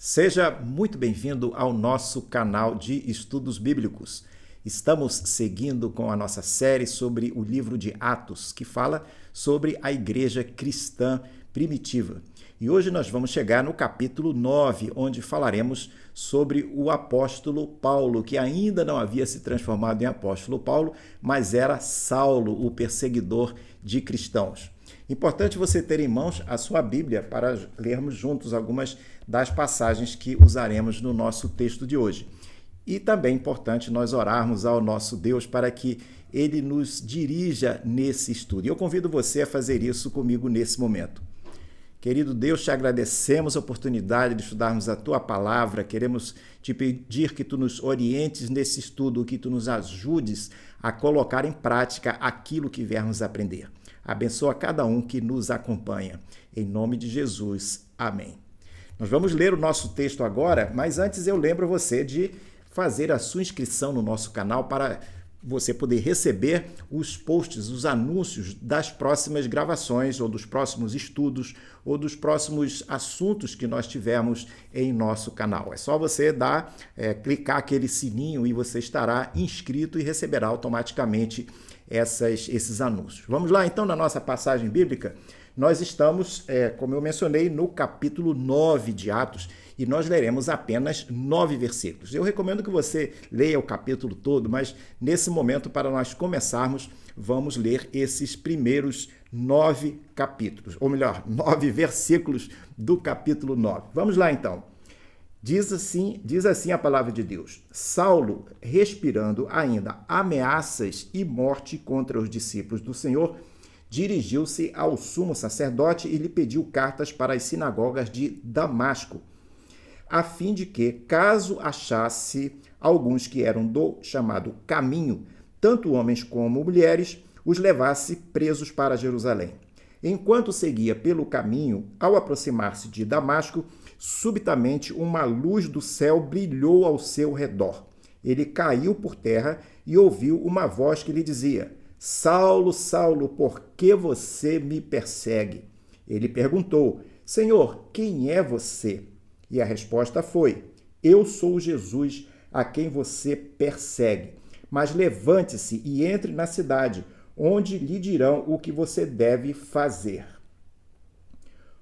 Seja muito bem-vindo ao nosso canal de estudos bíblicos. Estamos seguindo com a nossa série sobre o livro de Atos, que fala sobre a igreja cristã primitiva. E hoje nós vamos chegar no capítulo 9, onde falaremos sobre o apóstolo Paulo, que ainda não havia se transformado em apóstolo Paulo, mas era Saulo, o perseguidor de cristãos. Importante você ter em mãos a sua Bíblia para lermos juntos algumas das passagens que usaremos no nosso texto de hoje. E também é importante nós orarmos ao nosso Deus para que Ele nos dirija nesse estudo. E eu convido você a fazer isso comigo nesse momento. Querido Deus, te agradecemos a oportunidade de estudarmos a Tua Palavra. Queremos te pedir que Tu nos orientes nesse estudo, que Tu nos ajudes a colocar em prática aquilo que viermos aprender. Abençoa cada um que nos acompanha. Em nome de Jesus. Amém. Nós vamos ler o nosso texto agora, mas antes eu lembro você de fazer a sua inscrição no nosso canal para você poder receber os posts, os anúncios das próximas gravações, ou dos próximos estudos, ou dos próximos assuntos que nós tivermos em nosso canal. É só você clicar aquele sininho e você estará inscrito e receberá automaticamente esses anúncios. Vamos lá, então, na nossa passagem bíblica. Nós estamos, como eu mencionei, no capítulo 9 de Atos, e nós leremos apenas 9 versículos. Eu recomendo que você leia o capítulo todo, mas nesse momento, para nós começarmos, vamos ler esses primeiros 9 capítulos, ou melhor, 9 versículos do capítulo 9. Vamos lá, então. Diz assim a palavra de Deus: Saulo, respirando ainda ameaças e morte contra os discípulos do Senhor, dirigiu-se ao sumo sacerdote e lhe pediu cartas para as sinagogas de Damasco, a fim de que, caso achasse alguns que eram do chamado caminho, tanto homens como mulheres, os levasse presos para Jerusalém. Enquanto seguia pelo caminho, ao aproximar-se de Damasco, subitamente uma luz do céu brilhou ao seu redor. Ele caiu por terra e ouviu uma voz que lhe dizia: Saulo, Saulo, por que você me persegue? Ele perguntou: Senhor, quem é você? E a resposta foi: Eu sou Jesus, a quem você persegue. Mas levante-se e entre na cidade, onde lhe dirão o que você deve fazer.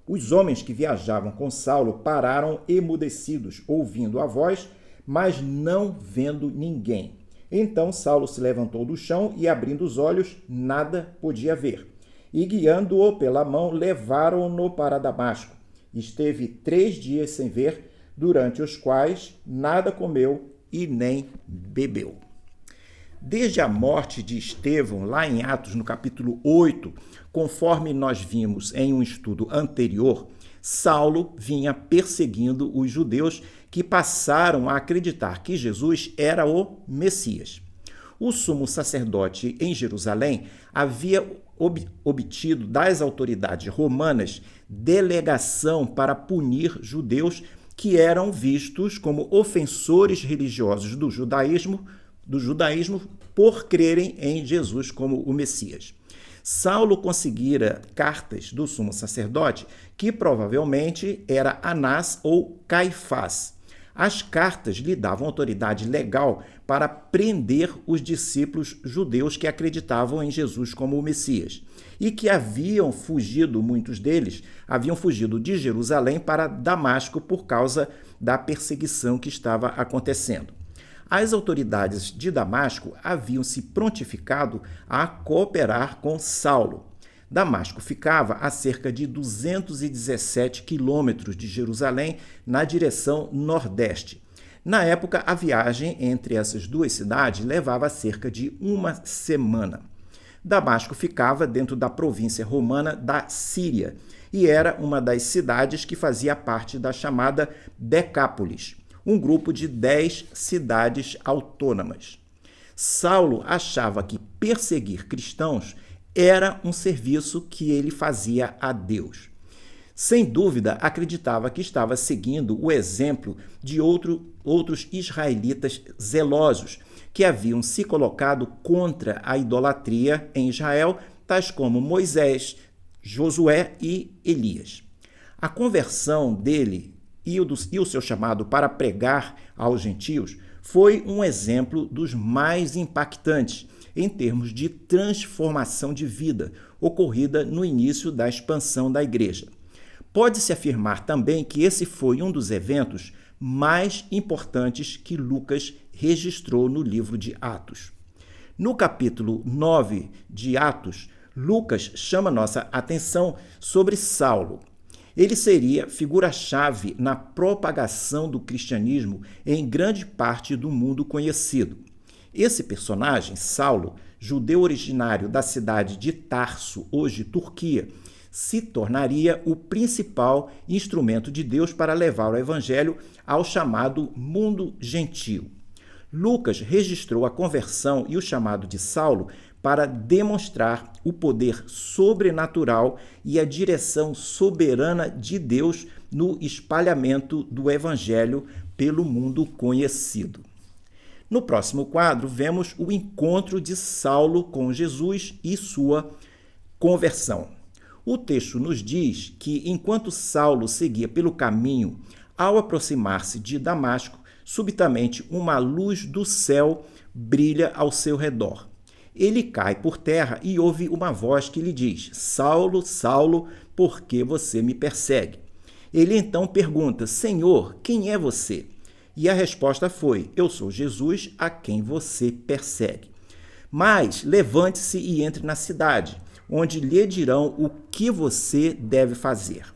Os homens que viajavam com Saulo pararam emudecidos, ouvindo a voz, mas não vendo ninguém. Então Saulo se levantou do chão e, abrindo os olhos, nada podia ver. E, guiando-o pela mão, levaram-no para Damasco. Esteve 3 dias sem ver, durante os quais nada comeu e nem bebeu. Desde a morte de Estevão, lá em Atos, no capítulo 8, conforme nós vimos em um estudo anterior, Saulo vinha perseguindo os judeus que passaram a acreditar que Jesus era o Messias. O sumo sacerdote em Jerusalém havia obtido das autoridades romanas delegação para punir judeus que eram vistos como ofensores religiosos do judaísmo por crerem em Jesus como o Messias. Saulo conseguira cartas do sumo sacerdote, que provavelmente era Anás ou Caifás. As cartas lhe davam autoridade legal para prender os discípulos judeus que acreditavam em Jesus como o Messias e que muitos deles haviam fugido de Jerusalém para Damasco por causa da perseguição que estava acontecendo. As autoridades de Damasco haviam se prontificado a cooperar com Saulo. Damasco ficava a cerca de 217 quilômetros de Jerusalém, na direção nordeste. Na época, a viagem entre essas duas cidades levava cerca de uma semana. Damasco ficava dentro da província romana da Síria e era uma das cidades que fazia parte da chamada Decápolis, um grupo de 10 cidades autônomas. Saulo achava que perseguir cristãos era um serviço que ele fazia a Deus. Sem dúvida, acreditava que estava seguindo o exemplo de outros israelitas zelosos que haviam se colocado contra a idolatria em Israel, tais como Moisés, Josué e Elias. A conversão dele e o seu chamado para pregar aos gentios foi um exemplo dos mais impactantes em termos de transformação de vida ocorrida no início da expansão da igreja. Pode-se afirmar também que esse foi um dos eventos mais importantes que Lucas registrou no livro de Atos. No capítulo 9 de Atos, Lucas chama nossa atenção sobre Saulo. Ele seria figura-chave na propagação do cristianismo em grande parte do mundo conhecido. Esse personagem, Saulo, judeu originário da cidade de Tarso, hoje Turquia, se tornaria o principal instrumento de Deus para levar o evangelho ao chamado mundo gentio. Lucas registrou a conversão e o chamado de Saulo para demonstrar o poder sobrenatural e a direção soberana de Deus no espalhamento do evangelho pelo mundo conhecido. No próximo quadro, vemos o encontro de Saulo com Jesus e sua conversão. O texto nos diz que, enquanto Saulo seguia pelo caminho, ao aproximar-se de Damasco, subitamente uma luz do céu brilha ao seu redor. Ele cai por terra e ouve uma voz que lhe diz: Saulo, Saulo, por que você me persegue? Ele então pergunta: Senhor, quem é você? E a resposta foi: eu sou Jesus, a quem você persegue. Mas levante-se e entre na cidade, onde lhe dirão o que você deve fazer.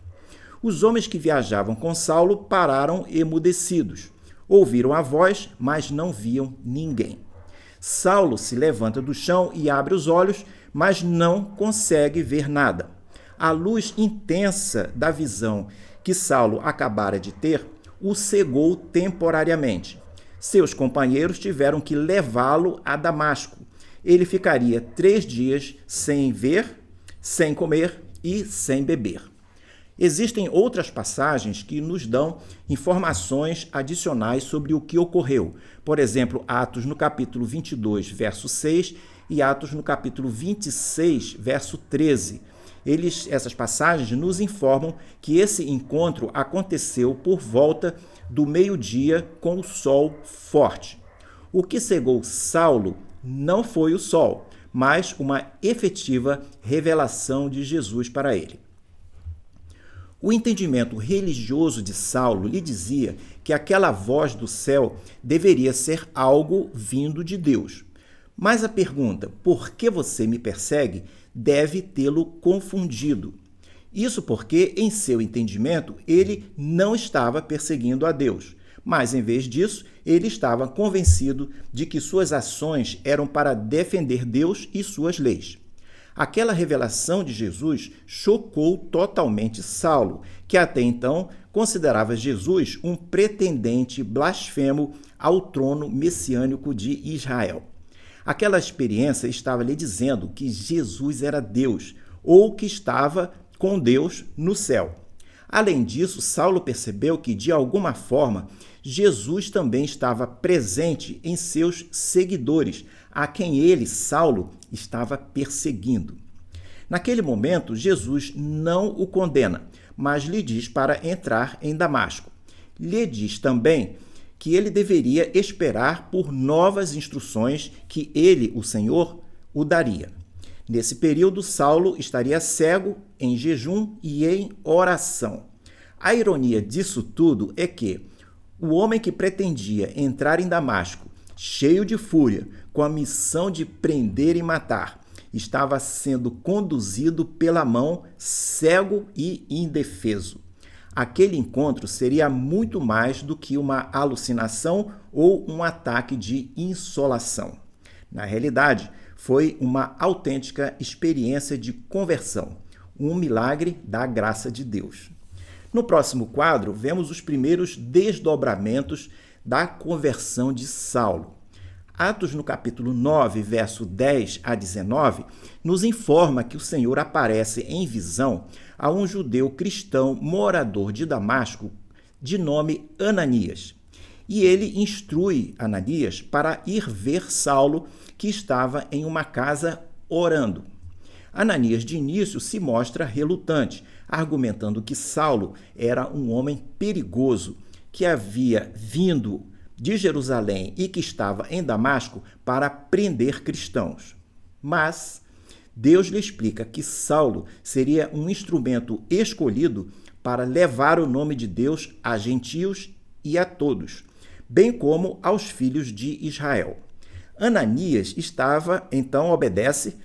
Os homens que viajavam com Saulo pararam emudecidos. Ouviram a voz, mas não viam ninguém. Saulo se levanta do chão e abre os olhos, mas não consegue ver nada. A luz intensa da visão que Saulo acabara de ter o cegou temporariamente. Seus companheiros tiveram que levá-lo a Damasco. Ele ficaria 3 dias sem ver, sem comer e sem beber. Existem outras passagens que nos dão informações adicionais sobre o que ocorreu. Por exemplo, Atos no capítulo 22, verso 6 e Atos no capítulo 26, verso 13. Essas passagens nos informam que esse encontro aconteceu por volta do meio-dia com o sol forte. O que cegou Saulo não foi o sol, mas uma efetiva revelação de Jesus para ele. O entendimento religioso de Saulo lhe dizia que aquela voz do céu deveria ser algo vindo de Deus. Mas a pergunta, por que você me persegue, deve tê-lo confundido. Isso porque, em seu entendimento, ele não estava perseguindo a Deus, mas, em vez disso, ele estava convencido de que suas ações eram para defender Deus e suas leis. Aquela revelação de Jesus chocou totalmente Saulo, que até então considerava Jesus um pretendente blasfemo ao trono messiânico de Israel. Aquela experiência estava lhe dizendo que Jesus era Deus, ou que estava com Deus no céu. Além disso, Saulo percebeu que, de alguma forma, Jesus também estava presente em seus seguidores, a quem ele, Saulo, estava perseguindo. Naquele momento, Jesus não o condena, mas lhe diz para entrar em Damasco. Lhe diz também que ele deveria esperar por novas instruções que ele, o Senhor, o daria. Nesse período, Saulo estaria cego, em jejum e em oração. A ironia disso tudo é que o homem que pretendia entrar em Damasco, cheio de fúria, com a missão de prender e matar, estava sendo conduzido pela mão, cego e indefeso. Aquele encontro seria muito mais do que uma alucinação ou um ataque de insolação. Na realidade, foi uma autêntica experiência de conversão, um milagre da graça de Deus. No próximo quadro, vemos os primeiros desdobramentos da conversão de Saulo. Atos, no capítulo 9, verso 10 a 19, nos informa que o Senhor aparece em visão a um judeu cristão morador de Damasco, de nome Ananias. E ele instrui Ananias para ir ver Saulo, que estava em uma casa orando. Ananias, de início, se mostra relutante, argumentando que Saulo era um homem perigoso, que havia vindo de Jerusalém e que estava em Damasco para prender cristãos. Mas Deus lhe explica que Saulo seria um instrumento escolhido para levar o nome de Deus a gentios e a todos, bem como aos filhos de Israel. Ananias então obedece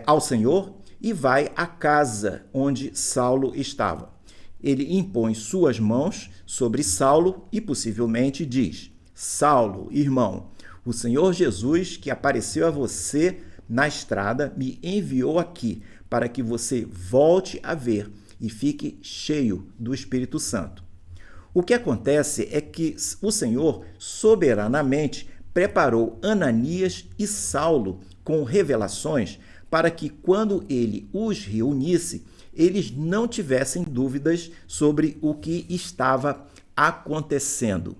ao Senhor e vai à casa onde Saulo estava. Ele impõe suas mãos sobre Saulo e possivelmente diz: Saulo, irmão, o Senhor Jesus, que apareceu a você na estrada, me enviou aqui para que você volte a ver e fique cheio do Espírito Santo. O que acontece é que o Senhor soberanamente preparou Ananias e Saulo com revelações para que, quando ele os reunisse, eles não tivessem dúvidas sobre o que estava acontecendo.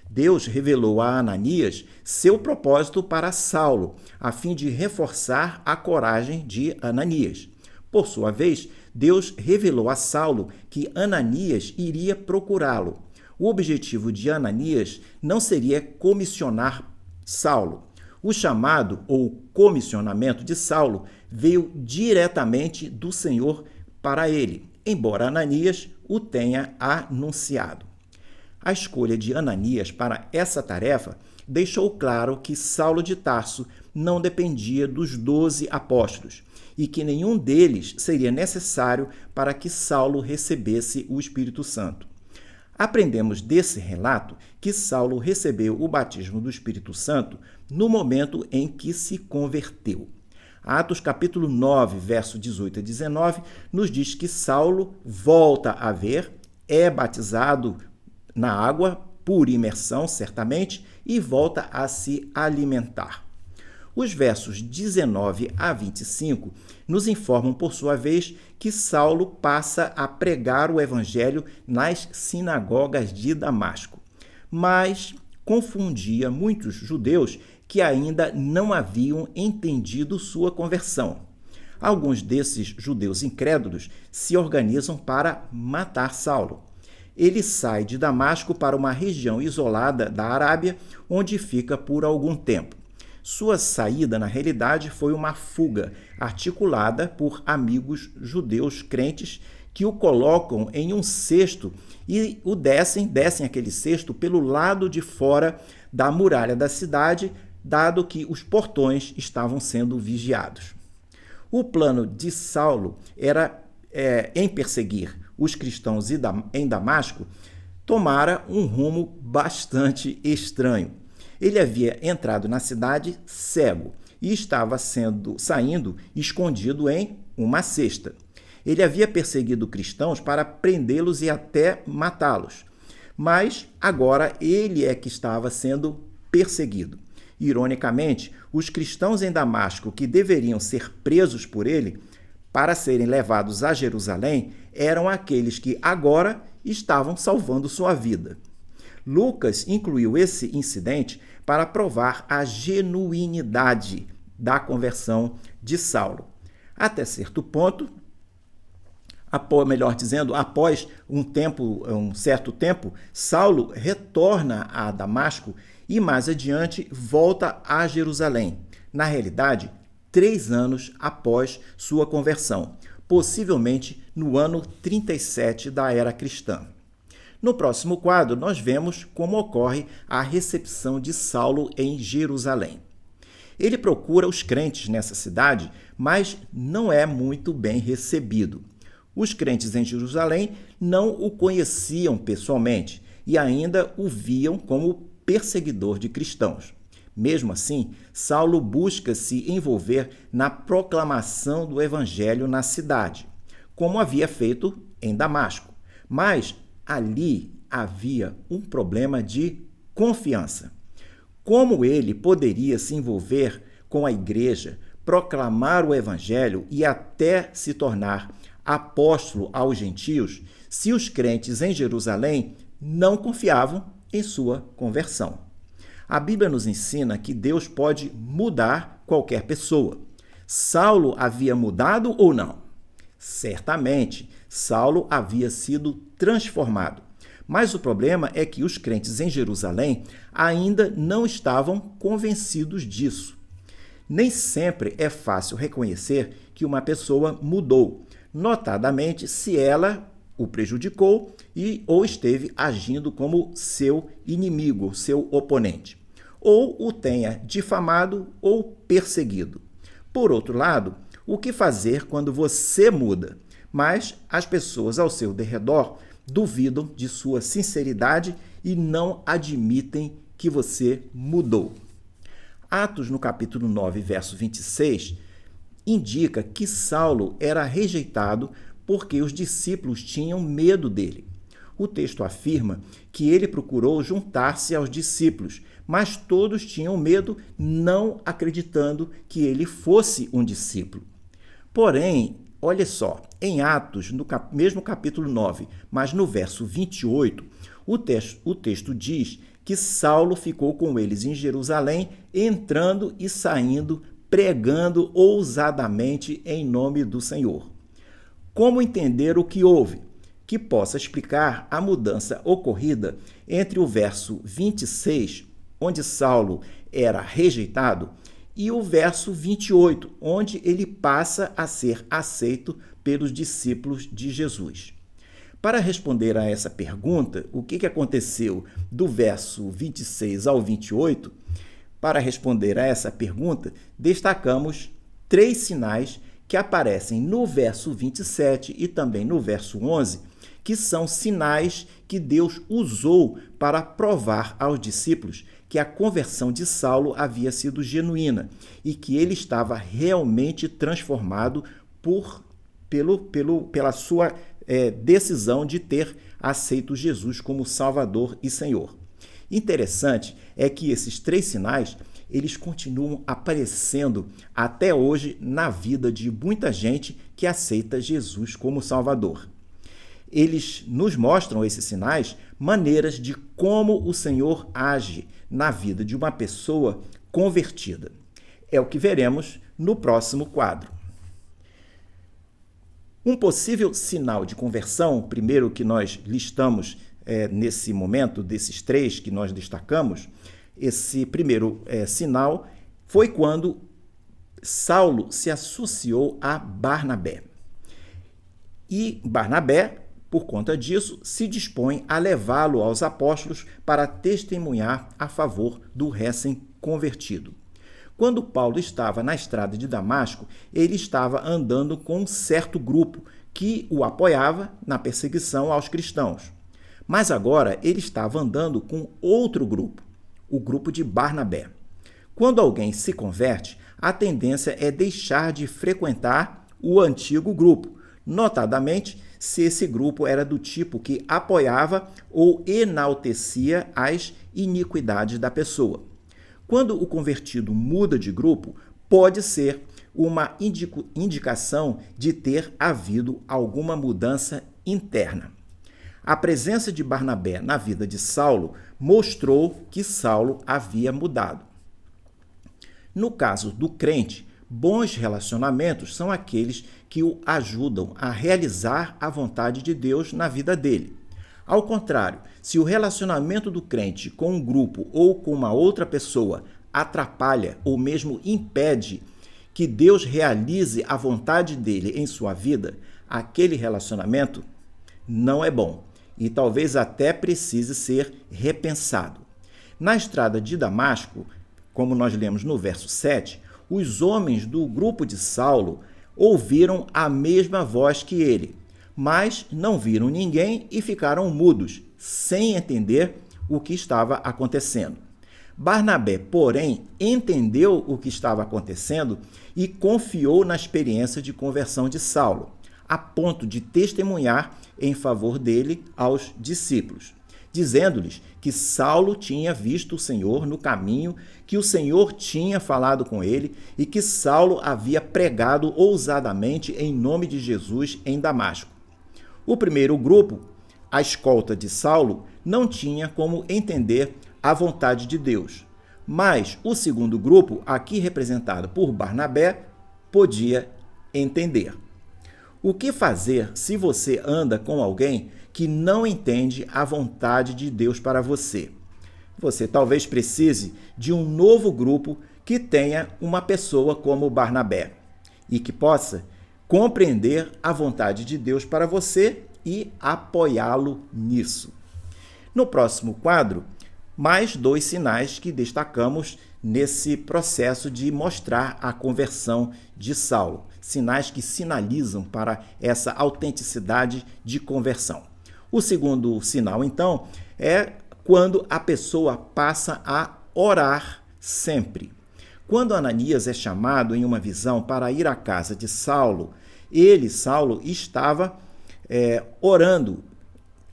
Deus revelou a Ananias seu propósito para Saulo, a fim de reforçar a coragem de Ananias. Por sua vez, Deus revelou a Saulo que Ananias iria procurá-lo. O objetivo de Ananias não seria comissionar Saulo. O chamado ou comissionamento de Saulo veio diretamente do Senhor para ele, embora Ananias o tenha anunciado. A escolha de Ananias para essa tarefa deixou claro que Saulo de Tarso não dependia dos 12 apóstolos e que nenhum deles seria necessário para que Saulo recebesse o Espírito Santo. Aprendemos desse relato que Saulo recebeu o batismo do Espírito Santo no momento em que se converteu. Atos capítulo 9, verso 18 a 19, nos diz que Saulo volta a ver, é batizado na água, por imersão, certamente, e volta a se alimentar. Os versos 19 a 25 nos informam, por sua vez, que Saulo passa a pregar o evangelho nas sinagogas de Damasco, mas confundia muitos judeus que ainda não haviam entendido sua conversão. Alguns desses judeus incrédulos se organizam para matar Saulo. Ele sai de Damasco para uma região isolada da Arábia, onde fica por algum tempo. Sua saída, na realidade, foi uma fuga articulada por amigos judeus crentes que o colocam em um cesto e o descem aquele cesto pelo lado de fora da muralha da cidade, dado que os portões estavam sendo vigiados. O plano de Saulo era, em perseguir os cristãos em Damasco, tomara um rumo bastante estranho. Ele havia entrado na cidade cego e estava saindo escondido em uma cesta. Ele havia perseguido cristãos para prendê-los e até matá-los. Mas agora ele é que estava sendo perseguido. Ironicamente, os cristãos em Damasco que deveriam ser presos por ele para serem levados a Jerusalém eram aqueles que agora estavam salvando sua vida. Lucas incluiu esse incidente para provar a genuinidade da conversão de Saulo. Até certo ponto, após um certo tempo, Saulo retorna a Damasco e mais adiante volta a Jerusalém. Na realidade, 3 anos após sua conversão, possivelmente no ano 37 da era cristã. No próximo quadro, nós vemos como ocorre a recepção de Saulo em Jerusalém. Ele procura os crentes nessa cidade, mas não é muito bem recebido. Os crentes em Jerusalém não o conheciam pessoalmente e ainda o viam como perseguidor de cristãos. Mesmo assim, Saulo busca se envolver na proclamação do evangelho na cidade, como havia feito em Damasco. Mas ali havia um problema de confiança. Como ele poderia se envolver com a igreja, proclamar o evangelho e até se tornar apóstolo aos gentios, se os crentes em Jerusalém não confiavam em sua conversão? A Bíblia nos ensina que Deus pode mudar qualquer pessoa. Saulo havia mudado ou não? Certamente, Saulo havia sido transformado. Mas o problema é que os crentes em Jerusalém ainda não estavam convencidos disso. Nem sempre é fácil reconhecer que uma pessoa mudou, notadamente se ela o prejudicou ou esteve agindo como seu inimigo, seu oponente, ou o tenha difamado ou perseguido. Por outro lado, o que fazer quando você muda, mas as pessoas ao seu redor duvidam de sua sinceridade e não admitem que você mudou? Atos, no capítulo 9, verso 26, indica que Saulo era rejeitado porque os discípulos tinham medo dele. O texto afirma que ele procurou juntar-se aos discípulos, mas todos tinham medo, não acreditando que ele fosse um discípulo. Porém, olha só, em Atos, no mesmo capítulo 9, mas no verso 28, o texto diz que Saulo ficou com eles em Jerusalém, entrando e saindo, pregando ousadamente em nome do Senhor. Como entender o que houve? Que possa explicar a mudança ocorrida entre o verso 26, onde Saulo era rejeitado, e o verso 28, onde ele passa a ser aceito pelos discípulos de Jesus. Para responder a essa pergunta, o que aconteceu do verso 26 ao 28, para responder a essa pergunta, destacamos 3 sinais que aparecem no verso 27 e também no verso 11, que são sinais que Deus usou para provar aos discípulos que a conversão de Saulo havia sido genuína e que ele estava realmente transformado pela sua decisão de ter aceito Jesus como Salvador e Senhor. Interessante é que esses 3 sinais eles continuam aparecendo até hoje na vida de muita gente que aceita Jesus como Salvador. Eles nos mostram, esses sinais, maneiras de como o Senhor age na vida de uma pessoa convertida. É o que veremos no próximo quadro. Um possível sinal de conversão, primeiro que nós listamos nesse momento, desses 3 que nós destacamos, esse primeiro sinal foi quando Saulo se associou a Barnabé. E Barnabé, por conta disso, se dispõe a levá-lo aos apóstolos para testemunhar a favor do recém-convertido. Quando Paulo estava na estrada de Damasco, ele estava andando com um certo grupo que o apoiava na perseguição aos cristãos. Mas agora ele estava andando com outro grupo, o grupo de Barnabé. Quando alguém se converte, a tendência é deixar de frequentar o antigo grupo, notadamente se esse grupo era do tipo que apoiava ou enaltecia as iniquidades da pessoa. Quando o convertido muda de grupo, pode ser uma indicação de ter havido alguma mudança interna. A presença de Barnabé na vida de Saulo mostrou que Saulo havia mudado. No caso do crente, bons relacionamentos são aqueles que o ajudam a realizar a vontade de Deus na vida dele. Ao contrário, se o relacionamento do crente com um grupo ou com uma outra pessoa atrapalha ou mesmo impede que Deus realize a vontade dele em sua vida, aquele relacionamento não é bom e talvez até precise ser repensado. Na estrada de Damasco, como nós lemos no verso 7, os homens do grupo de Saulo ouviram a mesma voz que ele, mas não viram ninguém e ficaram mudos, sem entender o que estava acontecendo. Barnabé, porém, entendeu o que estava acontecendo e confiou na experiência de conversão de Saulo, a ponto de testemunhar em favor dele aos discípulos, dizendo-lhes que Saulo tinha visto o Senhor no caminho, que o Senhor tinha falado com ele e que Saulo havia pregado ousadamente em nome de Jesus em Damasco. O primeiro grupo, a escolta de Saulo, não tinha como entender a vontade de Deus, mas o segundo grupo, aqui representado por Barnabé, podia entender. O que fazer se você anda com alguém que não entende a vontade de Deus para você? Você talvez precise de um novo grupo que tenha uma pessoa como Barnabé e que possa compreender a vontade de Deus para você e apoiá-lo nisso. No próximo quadro, mais 2 sinais que destacamos nesse processo de mostrar a conversão de Saulo. Sinais que sinalizam para essa autenticidade de conversão. O segundo sinal, então, é quando a pessoa passa a orar sempre. Quando Ananias é chamado em uma visão para ir à casa de Saulo, Saulo, estava orando.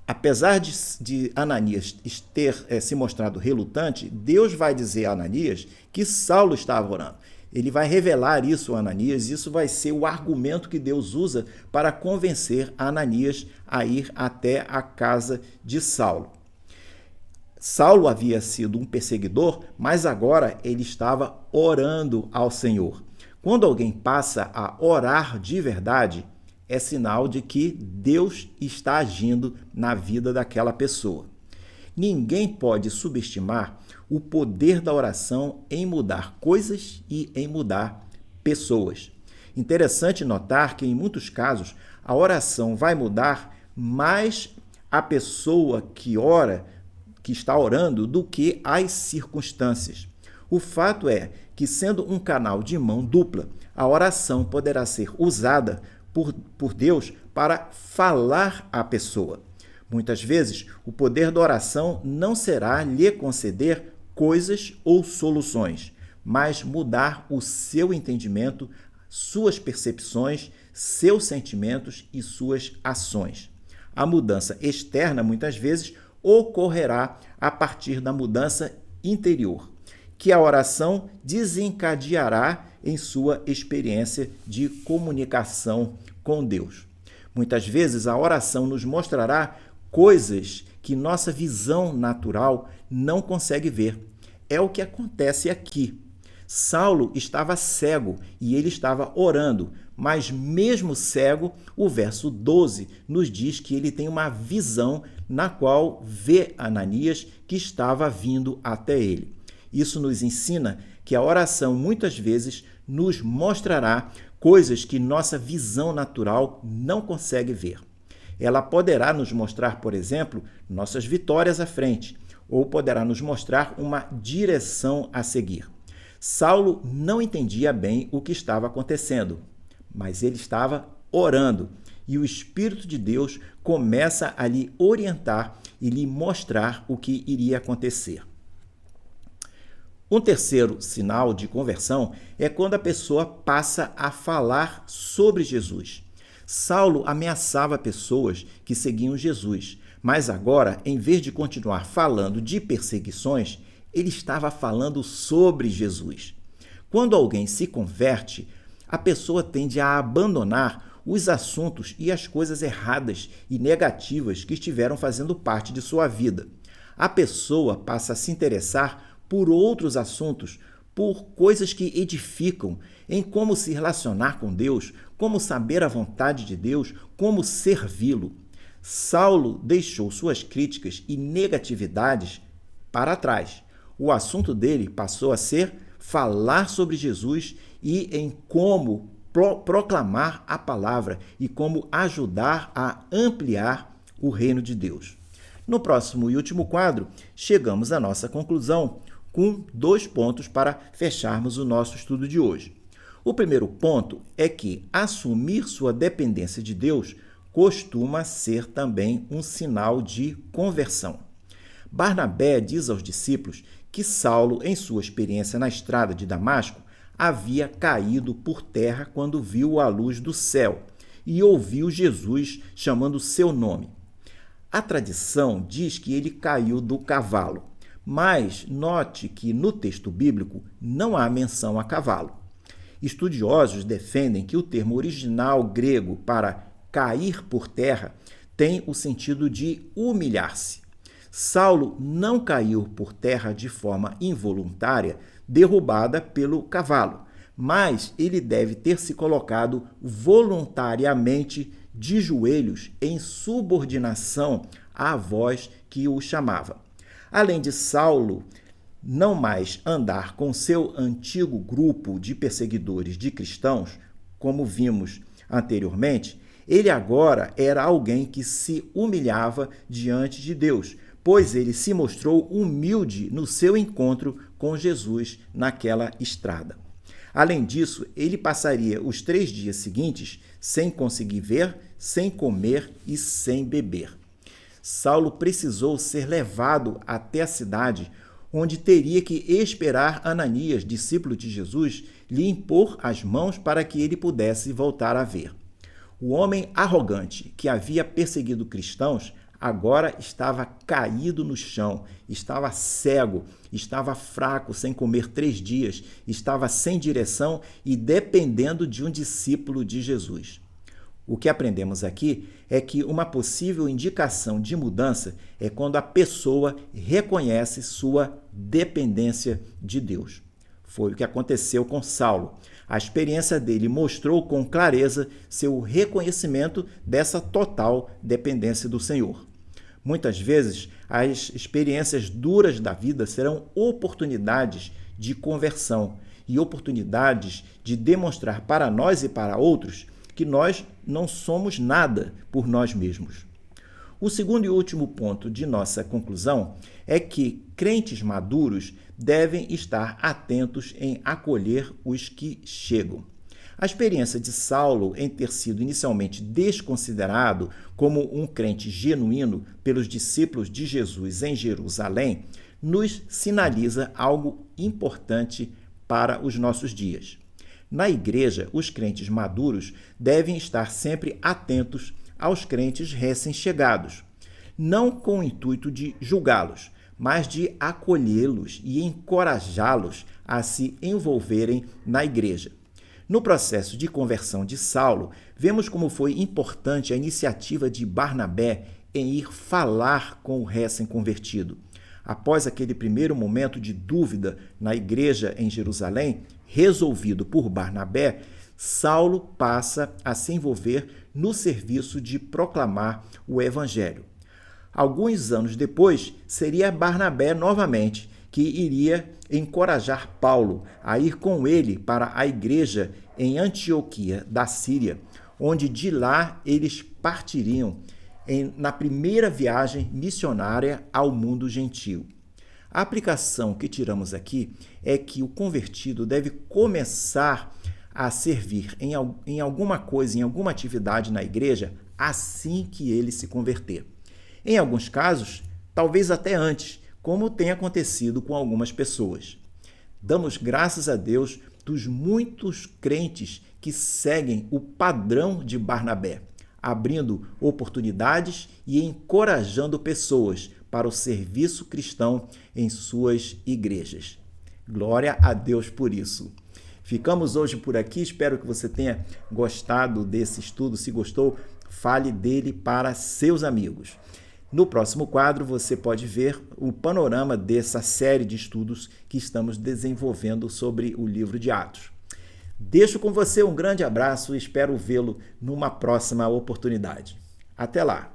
Apesar de Ananias ter se mostrado relutante, Deus vai dizer a Ananias que Saulo estava orando. Ele vai revelar isso a Ananias, e isso vai ser o argumento que Deus usa para convencer Ananias a ir até a casa de Saulo. Saulo havia sido um perseguidor, mas agora ele estava orando ao Senhor. Quando alguém passa a orar de verdade, é sinal de que Deus está agindo na vida daquela pessoa. Ninguém pode subestimar o poder da oração em mudar coisas e em mudar pessoas. Interessante notar que, em muitos casos, a oração vai mudar mais a pessoa que ora, que está orando, do que as circunstâncias. O fato é que, sendo um canal de mão dupla, a oração poderá ser usada por Deus para falar à pessoa. Muitas vezes, o poder da oração não será lhe conceder coisas ou soluções, mas mudar o seu entendimento, suas percepções, seus sentimentos e suas ações. A mudança externa, muitas vezes, ocorrerá a partir da mudança interior, que a oração desencadeará em sua experiência de comunicação com Deus. Muitas vezes a oração nos mostrará coisas que nossa visão natural não consegue ver. É o que acontece aqui. Saulo estava cego e ele estava orando, mas mesmo cego, o verso 12 nos diz que ele tem uma visão na qual vê Ananias que estava vindo até ele. Isso nos ensina que a oração muitas vezes nos mostrará coisas que nossa visão natural não consegue ver. Ela poderá nos mostrar, por exemplo, nossas vitórias à frente, ou poderá nos mostrar uma direção a seguir. Saulo não entendia bem o que estava acontecendo, mas ele estava orando, e o Espírito de Deus começa a lhe orientar e lhe mostrar o que iria acontecer. Um terceiro sinal de conversão é quando a pessoa passa a falar sobre Jesus. Saulo ameaçava pessoas que seguiam Jesus, mas agora, em vez de continuar falando de perseguições, ele estava falando sobre Jesus. Quando alguém se converte, a pessoa tende a abandonar os assuntos e as coisas erradas e negativas que estiveram fazendo parte de sua vida. A pessoa passa a se interessar por outros assuntos, por coisas que edificam, em como se relacionar com Deus, como saber a vontade de Deus, como servi-lo. Saulo deixou suas críticas e negatividades para trás. O assunto dele passou a ser falar sobre Jesus e em como proclamar a palavra e como ajudar a ampliar o reino de Deus. No próximo e último quadro, chegamos à nossa conclusão com 2 pontos para fecharmos o nosso estudo de hoje. O primeiro ponto é que assumir sua dependência de Deus costuma ser também um sinal de conversão. Barnabé diz aos discípulos que Saulo, em sua experiência na estrada de Damasco, havia caído por terra quando viu a luz do céu e ouviu Jesus chamando seu nome. A tradição diz que ele caiu do cavalo, mas note que no texto bíblico não há menção a cavalo. Estudiosos defendem que o termo original grego para cair por terra tem o sentido de humilhar-se. Saulo não caiu por terra de forma involuntária, derrubada pelo cavalo, mas ele deve ter se colocado voluntariamente de joelhos em subordinação à voz que o chamava. Além de Saulo não mais andar com seu antigo grupo de perseguidores de cristãos, como vimos anteriormente, ele agora era alguém que se humilhava diante de Deus, pois ele se mostrou humilde no seu encontro com Jesus naquela estrada. Além disso, ele passaria os 3 dias seguintes sem conseguir ver, sem comer e sem beber. Saulo precisou ser levado até a cidade, onde teria que esperar Ananias, discípulo de Jesus, lhe impor as mãos para que ele pudesse voltar a ver. O homem arrogante que havia perseguido cristãos agora estava caído no chão, estava cego, estava fraco, sem comer 3 dias, estava sem direção e dependendo de um discípulo de Jesus. O que aprendemos aqui é que uma possível indicação de mudança é quando a pessoa reconhece sua dependência de Deus. Foi o que aconteceu com Saulo. A experiência dele mostrou com clareza seu reconhecimento dessa total dependência do Senhor. Muitas vezes, as experiências duras da vida serão oportunidades de conversão e oportunidades de demonstrar para nós e para outros que nós não somos nada por nós mesmos. O segundo e último ponto de nossa conclusão é que crentes maduros devem estar atentos em acolher os que chegam. A experiência de Saulo em ter sido inicialmente desconsiderado como um crente genuíno pelos discípulos de Jesus em Jerusalém nos sinaliza algo importante para os nossos dias. Na igreja, os crentes maduros devem estar sempre atentos aos crentes recém-chegados, não com o intuito de julgá-los, mas de acolhê-los e encorajá-los a se envolverem na igreja. No processo de conversão de Saulo, vemos como foi importante a iniciativa de Barnabé em ir falar com o recém-convertido. Após aquele primeiro momento de dúvida na igreja em Jerusalém, resolvido por Barnabé, Saulo passa a se envolver no serviço de proclamar o evangelho. Alguns anos depois, seria Barnabé novamente que iria encorajar Paulo a ir com ele para a igreja em Antioquia da Síria, onde de lá eles partiriam na primeira viagem missionária ao mundo gentio. A aplicação que tiramos aqui é que o convertido deve começar a servir em alguma coisa, em alguma atividade na igreja, assim que ele se converter. Em alguns casos, talvez até antes, como tem acontecido com algumas pessoas. Damos graças a Deus dos muitos crentes que seguem o padrão de Barnabé, abrindo oportunidades e encorajando pessoas para o serviço cristão em suas igrejas. Glória a Deus por isso. Ficamos hoje por aqui, espero que você tenha gostado desse estudo. Se gostou, fale dele para seus amigos. No próximo quadro, você pode ver o panorama dessa série de estudos que estamos desenvolvendo sobre o livro de Atos. Deixo com você um grande abraço e espero vê-lo numa próxima oportunidade. Até lá!